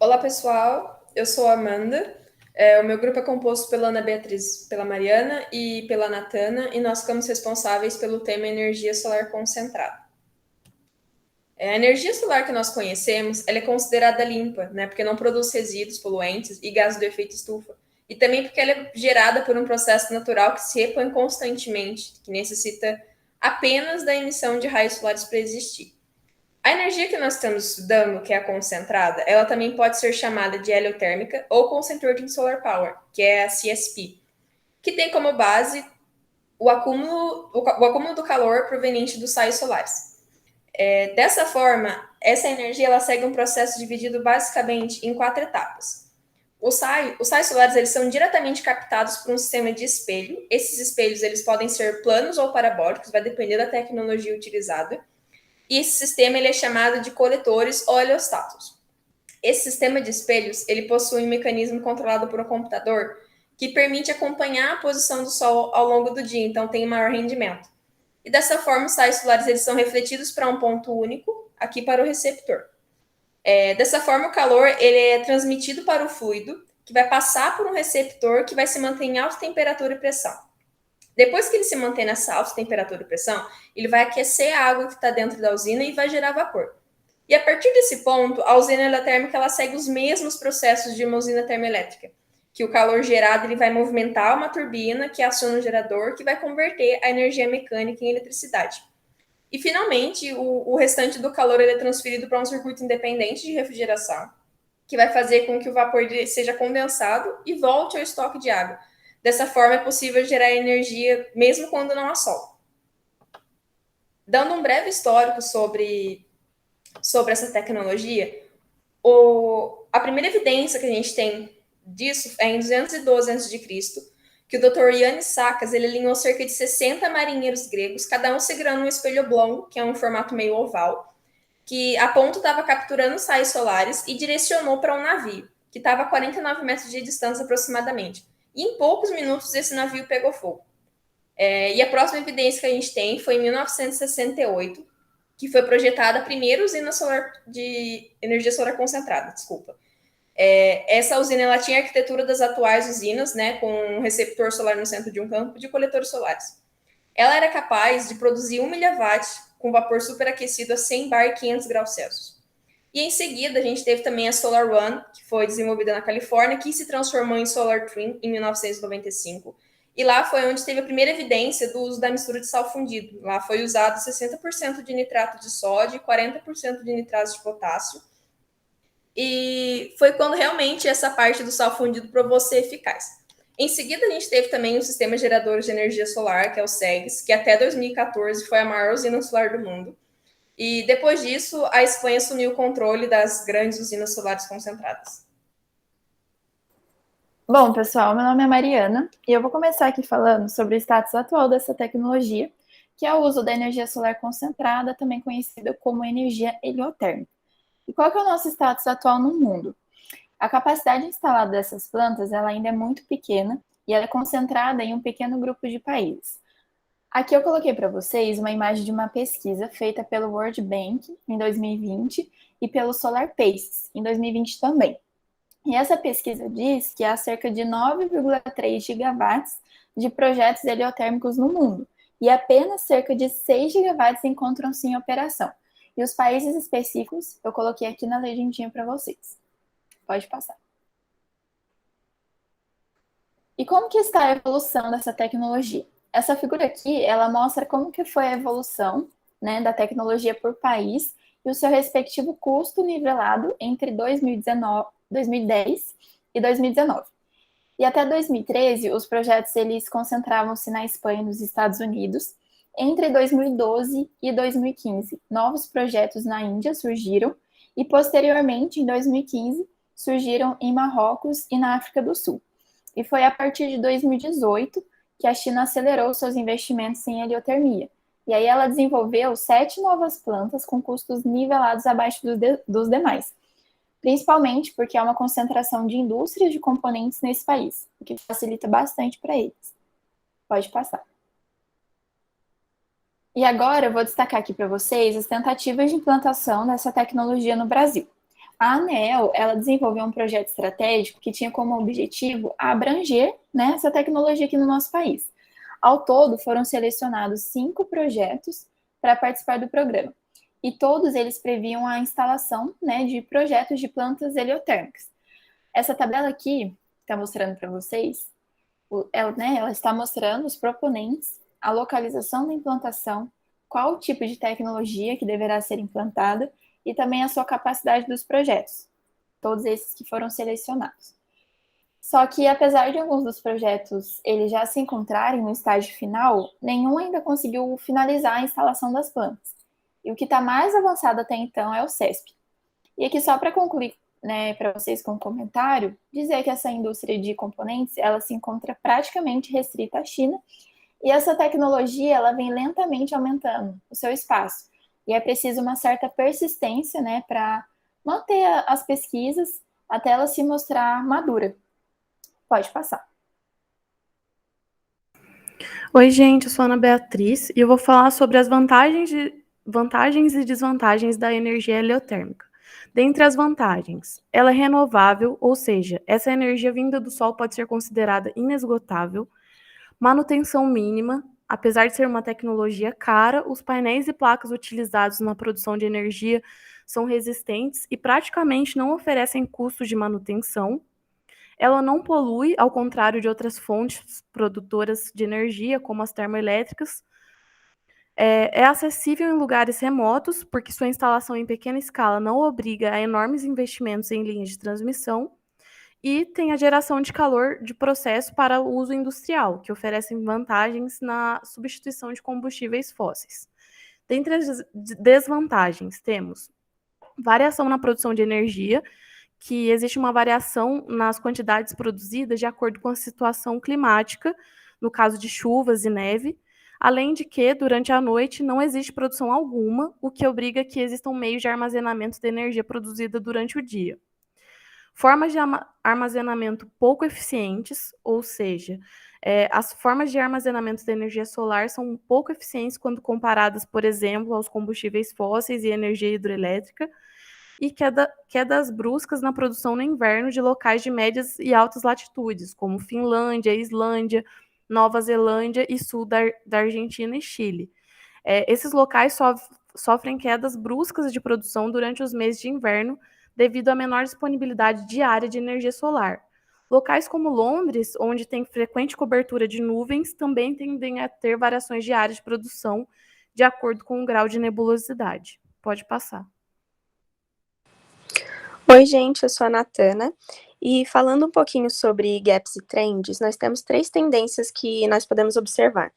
Olá, pessoal. Eu sou a Amanda. O meu grupo é composto pela Ana Beatriz, pela Mariana e pela Natana, e nós ficamos responsáveis pelo tema energia solar concentrada. A energia solar que nós conhecemos, ela é considerada limpa, né, porque não produz resíduos poluentes e gases do efeito estufa, e também porque ela é gerada por um processo natural que se repõe constantemente, que necessita apenas da emissão de raios solares para existir. A energia que nós estamos estudando, que é a concentrada, ela também pode ser chamada de heliotérmica ou Concentrated Solar Power, que é a CSP, que tem como base o acúmulo do calor proveniente dos raios solares. Dessa forma, essa energia ela segue um processo dividido basicamente em quatro etapas. Os raios solares eles são diretamente captados por um sistema de espelho. Esses espelhos eles podem ser planos ou parabólicos, vai depender da tecnologia utilizada. E esse sistema ele é chamado de coletores ou heliostatos. Esse sistema de espelhos ele possui um mecanismo controlado por um computador que permite acompanhar a posição do Sol ao longo do dia, então tem maior rendimento. E dessa forma, os raios solares eles são refletidos para um ponto único, aqui para o receptor. Dessa forma, o calor ele é transmitido para o fluido, que vai passar por um receptor que vai se manter em alta temperatura e pressão. Depois que ele se mantém nessa alta temperatura e pressão, ele vai aquecer a água que está dentro da usina e vai gerar vapor. E a partir desse ponto, a usina heliotérmica ela segue os mesmos processos de uma usina termoelétrica, que o calor gerado ele vai movimentar uma turbina que aciona o gerador, que vai converter a energia mecânica em eletricidade. E finalmente, o restante do calor ele é transferido para um circuito independente de refrigeração, que vai fazer com que o vapor seja condensado e volte ao estoque de água. Dessa forma, é possível gerar energia mesmo quando não há sol. Dando um breve histórico sobre essa tecnologia, a primeira evidência que a gente tem disso é em 212 a.C., que o Dr. Yannis Sakas ele alinhou cerca de 60 marinheiros gregos, cada um segurando um espelho oblongo, que é um formato meio oval, que a ponto estava capturando os raios solares e direcionou para um navio, que estava a 49 metros de distância aproximadamente. E em poucos minutos esse navio pegou fogo. E a próxima evidência que a gente tem foi em 1968, que foi projetada a primeira usina solar de energia solar concentrada, desculpa. Essa usina ela tinha a arquitetura das atuais usinas, né, com um receptor solar no centro de um campo de coletores solares. Ela era capaz de produzir 1 miliwatt com vapor superaquecido a 100 bar e 500 graus Celsius. E em seguida, a gente teve também a Solar One, que foi desenvolvida na Califórnia, que se transformou em Solar Twin em 1995. E lá foi onde teve a primeira evidência do uso da mistura de sal fundido. Lá foi usado 60% de nitrato de sódio e 40% de nitrato de potássio. E foi quando realmente essa parte do sal fundido provou ser eficaz. Em seguida, a gente teve também o Sistema Gerador de Energia Solar, que é o SEGS, que até 2014 foi a maior usina solar do mundo. E depois disso, a Espanha assumiu o controle das grandes usinas solares concentradas. Bom, pessoal, meu nome é Mariana e eu vou começar aqui falando sobre o status atual dessa tecnologia, que é o uso da energia solar concentrada, também conhecida como energia heliotérmica. E qual que é o nosso status atual no mundo? A capacidade instalada dessas plantas ela ainda é muito pequena e ela é concentrada em um pequeno grupo de países. Aqui eu coloquei para vocês uma imagem de uma pesquisa feita pelo World Bank em 2020 e pelo Solar Paces em 2020 também. E essa pesquisa diz que há cerca de 9,3 gigawatts de projetos heliotérmicos no mundo, e apenas cerca de 6 gigawatts encontram-se em operação. E os países específicos eu coloquei aqui na legendinha para vocês. Pode passar. E como que está a evolução dessa tecnologia? Essa figura aqui, ela mostra como que foi a evolução, né, da tecnologia por país e o seu respectivo custo nivelado entre 2010 e 2019. E até 2013, os projetos eles concentravam-se na Espanha e nos Estados Unidos. Entre 2012 e 2015, novos projetos na Índia surgiram e posteriormente, em 2015, surgiram em Marrocos e na África do Sul. E foi a partir de 2018 que a China acelerou seus investimentos em heliotermia. E aí ela desenvolveu 7 novas plantas com custos nivelados abaixo dos demais, principalmente porque há uma concentração de indústrias de componentes nesse país, o que facilita bastante para eles. Pode passar. E agora eu vou destacar aqui para vocês as tentativas de implantação dessa tecnologia no Brasil. A ANEEL, ela desenvolveu um projeto estratégico que tinha como objetivo abranger, né, essa tecnologia aqui no nosso país. Ao todo, foram selecionados 5 projetos para participar do programa. E todos eles previam a instalação, né, de projetos de plantas heliotérmicas. Essa tabela aqui, está mostrando para vocês, ela está mostrando os proponentes, a localização da implantação, qual o tipo de tecnologia que deverá ser implantada e também a sua capacidade dos projetos, todos esses que foram selecionados. Só que, apesar de alguns dos projetos eles já se encontrarem no estágio final, nenhum ainda conseguiu finalizar a instalação das plantas. E o que está mais avançado até então é o CESP. E aqui, só para concluir, né, para vocês com um comentário, dizer que essa indústria de componentes ela se encontra praticamente restrita à China, e essa tecnologia ela vem lentamente aumentando o seu espaço. E é preciso uma certa persistência, né, para manter as pesquisas até ela se mostrar madura. Pode passar. Oi, gente, eu sou a Ana Beatriz e eu vou falar sobre as vantagens e desvantagens da energia heliotérmica. Dentre as vantagens, ela é renovável, ou seja, essa energia vinda do sol pode ser considerada inesgotável, manutenção mínima, apesar de ser uma tecnologia cara, os painéis e placas utilizados na produção de energia são resistentes e praticamente não oferecem custos de manutenção. Ela não polui, ao contrário de outras fontes produtoras de energia, como as termoelétricas. É acessível em lugares remotos, porque sua instalação em pequena escala não obriga a enormes investimentos em linhas de transmissão. E tem a geração de calor de processo para o uso industrial, que oferecem vantagens na substituição de combustíveis fósseis. Dentre as desvantagens, temos variação na produção de energia, que existe uma variação nas quantidades produzidas de acordo com a situação climática, no caso de chuvas e neve, além de que, durante a noite, não existe produção alguma, o que obriga que existam meios de armazenamento de energia produzida durante o dia. Formas de armazenamento pouco eficientes, ou seja, as formas de armazenamento de energia solar são pouco eficientes quando comparadas, por exemplo, aos combustíveis fósseis e energia hidrelétrica, e quedas bruscas na produção no inverno de locais de médias e altas latitudes, como Finlândia, Islândia, Nova Zelândia e sul da Argentina e Chile. Esses locais sofrem quedas bruscas de produção durante os meses de inverno, devido à menor disponibilidade diária de energia solar. Locais como Londres, onde tem frequente cobertura de nuvens, também tendem a ter variações diárias de produção, de acordo com o grau de nebulosidade. Pode passar. Oi, gente, eu sou a Natana, e falando um pouquinho sobre gaps e trends, nós temos 3 tendências que nós podemos observar.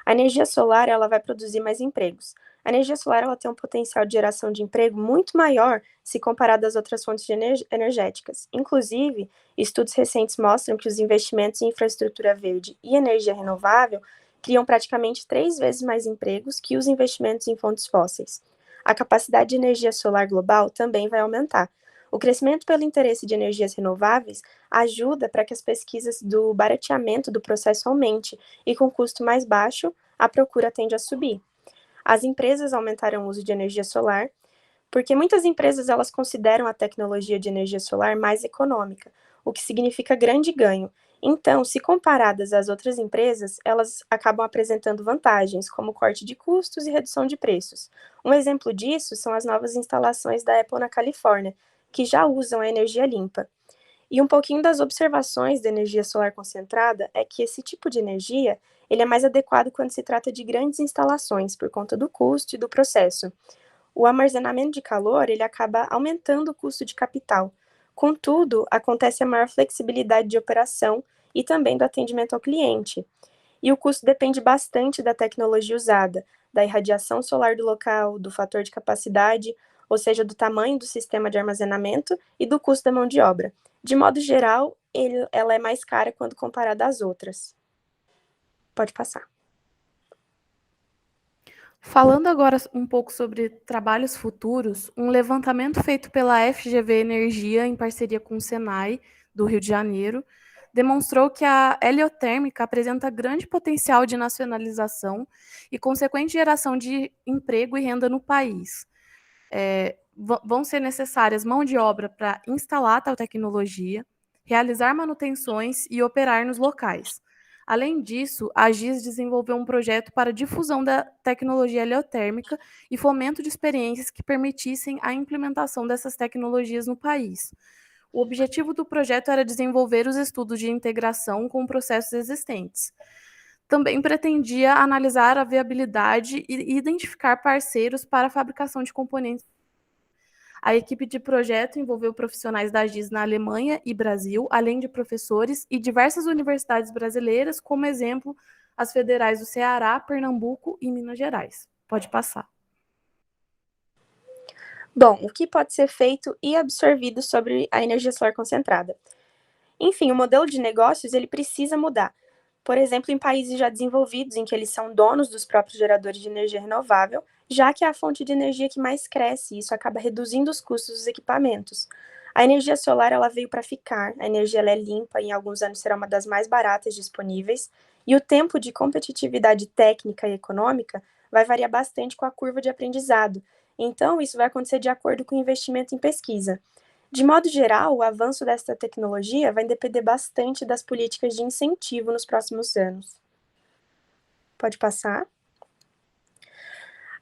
A energia solar, ela vai produzir mais empregos. A energia solar, ela tem um potencial de geração de emprego muito maior se comparado às outras fontes energéticas. Inclusive, estudos recentes mostram que os investimentos em infraestrutura verde e energia renovável criam praticamente 3 vezes mais empregos que os investimentos em fontes fósseis. A capacidade de energia solar global também vai aumentar. O crescimento pelo interesse de energias renováveis ajuda para que as pesquisas do barateamento do processo aumente, e com custo mais baixo, a procura tende a subir. As empresas aumentaram o uso de energia solar, porque muitas empresas elas consideram a tecnologia de energia solar mais econômica, o que significa grande ganho. Então, se comparadas às outras empresas, elas acabam apresentando vantagens, como corte de custos e redução de preços. Um exemplo disso são as novas instalações da Apple na Califórnia, que já usam a energia limpa. E um pouquinho das observações da energia solar concentrada é que esse tipo de energia ele é mais adequado quando se trata de grandes instalações, por conta do custo e do processo. O armazenamento de calor ele acaba aumentando o custo de capital. Contudo, acontece a maior flexibilidade de operação e também do atendimento ao cliente. E o custo depende bastante da tecnologia usada, da irradiação solar do local, do fator de capacidade, ou seja, do tamanho do sistema de armazenamento e do custo da mão de obra. De modo geral, ela é mais cara quando comparada às outras. Pode passar. Falando agora um pouco sobre trabalhos futuros, um levantamento feito pela FGV Energia, em parceria com o Senai, do Rio de Janeiro, demonstrou que a heliotérmica apresenta grande potencial de nacionalização e consequente geração de emprego e renda no país. Vão ser necessárias mão de obra para instalar tal tecnologia, realizar manutenções e operar nos locais. Além disso, a GIS desenvolveu um projeto para difusão da tecnologia heliotérmica e fomento de experiências que permitissem a implementação dessas tecnologias no país. O objetivo do projeto era desenvolver os estudos de integração com processos existentes. Também pretendia analisar a viabilidade e identificar parceiros para a fabricação de componentes. A equipe de projeto envolveu profissionais da GIS na Alemanha e Brasil, além de professores e diversas universidades brasileiras, como exemplo, as federais do Ceará, Pernambuco e Minas Gerais. Pode passar. Bom, o que pode ser feito e absorvido sobre a energia solar concentrada? Enfim, o modelo de negócios ele precisa mudar. Por exemplo, em países já desenvolvidos, em que eles são donos dos próprios geradores de energia renovável, já que é a fonte de energia que mais cresce, e isso acaba reduzindo os custos dos equipamentos. A energia solar ela veio para ficar, a energia ela é limpa e em alguns anos será uma das mais baratas disponíveis, e o tempo de competitividade técnica e econômica vai variar bastante com a curva de aprendizado. Então, isso vai acontecer de acordo com o investimento em pesquisa. De modo geral, o avanço desta tecnologia vai depender bastante das políticas de incentivo nos próximos anos. Pode passar.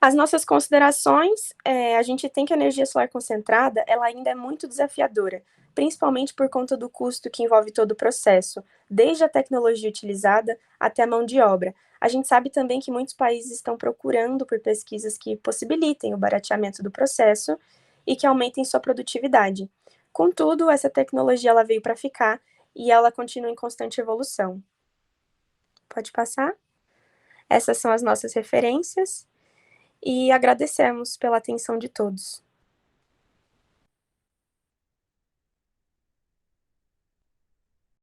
As nossas considerações, a gente tem que a energia solar concentrada, ela ainda é muito desafiadora, principalmente por conta do custo que envolve todo o processo, desde a tecnologia utilizada até a mão de obra. A gente sabe também que muitos países estão procurando por pesquisas que possibilitem o barateamento do processo e que aumentem sua produtividade. Contudo, essa tecnologia ela veio para ficar e ela continua em constante evolução. Pode passar? Essas são as nossas referências e agradecemos pela atenção de todos.